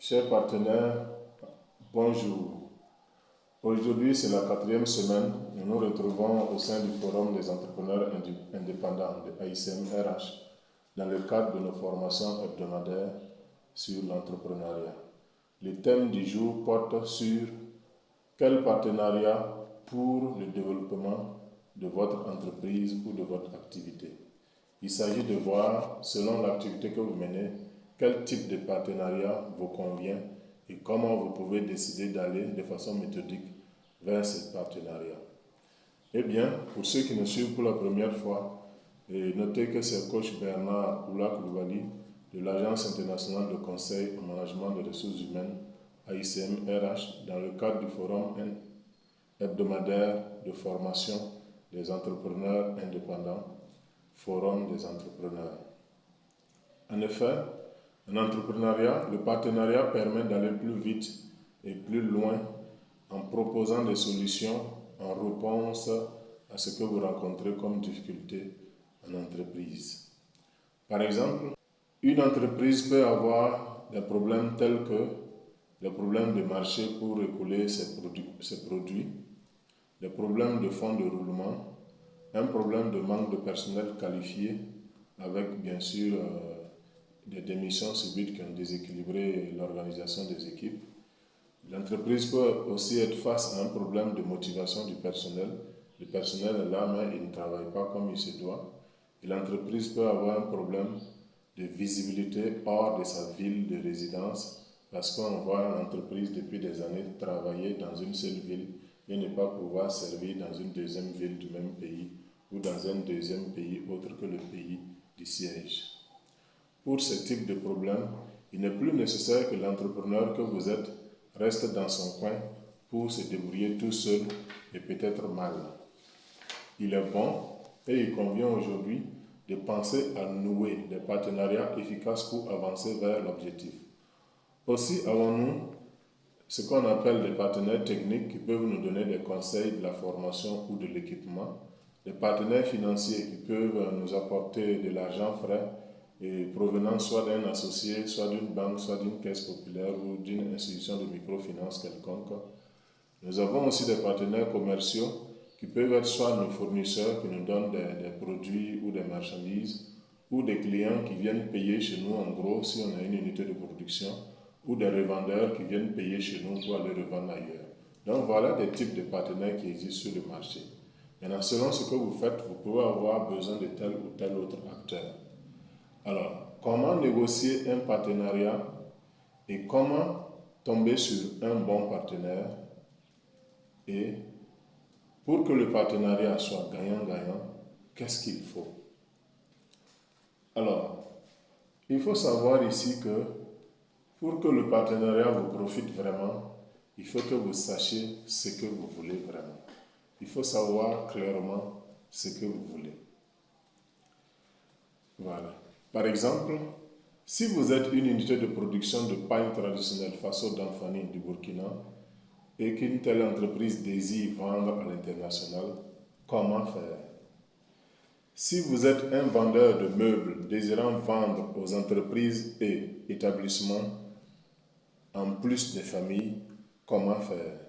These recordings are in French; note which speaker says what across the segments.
Speaker 1: Chers partenaires, bonjour. Aujourd'hui, c'est la 4e semaine. Nous nous retrouvons au sein du Forum des entrepreneurs indépendants de AICM RH dans le cadre de nos formations hebdomadaires sur l'entrepreneuriat. Le thème du jour porte sur quel partenariat pour le développement de votre entreprise ou de votre activité. Il s'agit de voir, selon l'activité que vous menez, quel type de partenariat vous convient et comment vous pouvez décider d'aller de façon méthodique vers ce partenariat. Eh bien, pour ceux qui nous suivent pour la première fois, notez que c'est coach Bernard Oula-Koulibaly de l'Agence internationale de conseil au management des ressources humaines AICM RH dans le cadre du forum hebdomadaire de formation des entrepreneurs indépendants, Forum des entrepreneurs. En effet, en entrepreneuriat, le partenariat permet d'aller plus vite et plus loin en proposant des solutions en réponse à ce que vous rencontrez comme difficulté en entreprise. Par exemple, une entreprise peut avoir des problèmes tels que les problèmes de marché pour écouler ses produits, des problèmes de fonds de roulement, un problème de manque de personnel qualifié avec bien sûr des démissions subites qui ont déséquilibré l'organisation des équipes. L'entreprise peut aussi être face à un problème de motivation du personnel. Le personnel est là, mais il ne travaille pas comme il se doit. Et l'entreprise peut avoir un problème de visibilité hors de sa ville de résidence parce qu'on voit l'entreprise depuis des années travailler dans une seule ville et ne pas pouvoir servir dans une deuxième ville du même pays ou dans un deuxième pays autre que le pays du siège. Pour ce type de problème, il n'est plus nécessaire que l'entrepreneur que vous êtes reste dans son coin pour se débrouiller tout seul et peut-être mal. Il est bon et il convient aujourd'hui de penser à nouer des partenariats efficaces pour avancer vers l'objectif. Aussi avons-nous ce qu'on appelle des partenaires techniques qui peuvent nous donner des conseils de la formation ou de l'équipement, des partenaires financiers qui peuvent nous apporter de l'argent frais et provenant soit d'un associé, soit d'une banque, soit d'une caisse populaire ou d'une institution de microfinance quelconque. Nous avons aussi des partenaires commerciaux qui peuvent être soit nos fournisseurs qui nous donnent des produits ou des marchandises, ou des clients qui viennent payer chez nous en gros si on a une unité de production, ou des revendeurs qui viennent payer chez nous pour aller revendre ailleurs. Donc voilà des types de partenaires qui existent sur le marché. Maintenant, selon ce que vous faites, vous pouvez avoir besoin de tel ou tel autre acteur. Alors, comment négocier un partenariat et comment tomber sur un bon partenaire? Et pour que le partenariat soit gagnant-gagnant, qu'est-ce qu'il faut? Alors, il faut savoir ici que pour que le partenariat vous profite vraiment, il faut que vous sachiez ce que vous voulez vraiment. Il faut savoir clairement ce que vous voulez. Voilà. Par exemple, si vous êtes une unité de production de pain traditionnel Faso d'Anfani du Burkina et qu'une telle entreprise désire vendre à l'international, comment faire? Si vous êtes un vendeur de meubles désirant vendre aux entreprises et établissements, en plus des familles, comment faire?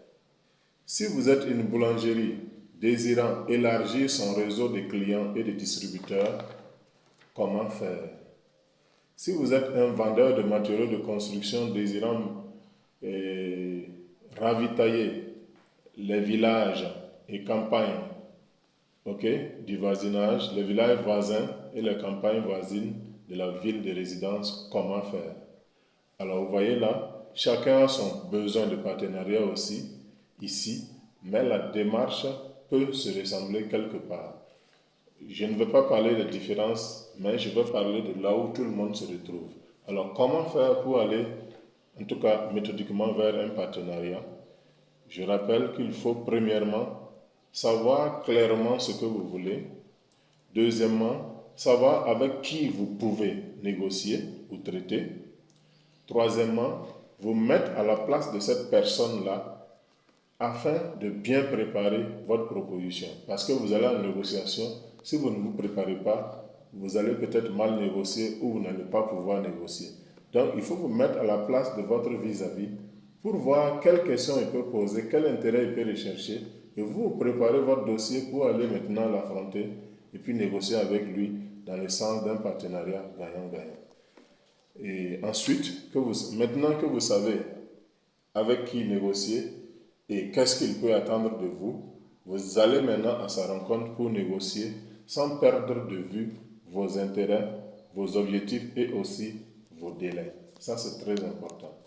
Speaker 1: Si vous êtes une boulangerie désirant élargir son réseau de clients et de distributeurs, comment faire? Si vous êtes un vendeur de matériaux de construction désirant ravitailler les villages et campagnes du voisinage, les villages voisins et les campagnes voisines de la ville de résidence, comment faire? Alors vous voyez là, chacun a son besoin de partenariat aussi, ici, mais la démarche peut se ressembler quelque part. Je ne veux pas parler de différences, mais je veux parler de là où tout le monde se retrouve. Alors comment faire pour aller, en tout cas méthodiquement, vers un partenariat? Je rappelle qu'il faut premièrement savoir clairement ce que vous voulez. Deuxièmement, savoir avec qui vous pouvez négocier ou traiter. Troisièmement, vous mettre à la place de cette personne-là afin de bien préparer votre proposition. Parce que vous allez en négociation, si vous ne vous préparez pas, vous allez peut-être mal négocier ou vous n'allez pas pouvoir négocier. Donc, il faut vous mettre à la place de votre vis-à-vis pour voir quelles questions il peut poser, quel intérêt il peut rechercher, et vous préparez votre dossier pour aller maintenant l'affronter et puis négocier avec lui dans le sens d'un partenariat gagnant-gagnant. Et ensuite, maintenant que vous savez avec qui négocier et qu'est-ce qu'il peut attendre de vous, vous allez maintenant à sa rencontre pour négocier sans perdre de vue vos intérêts, vos objectifs et aussi vos délais. Ça, c'est très important.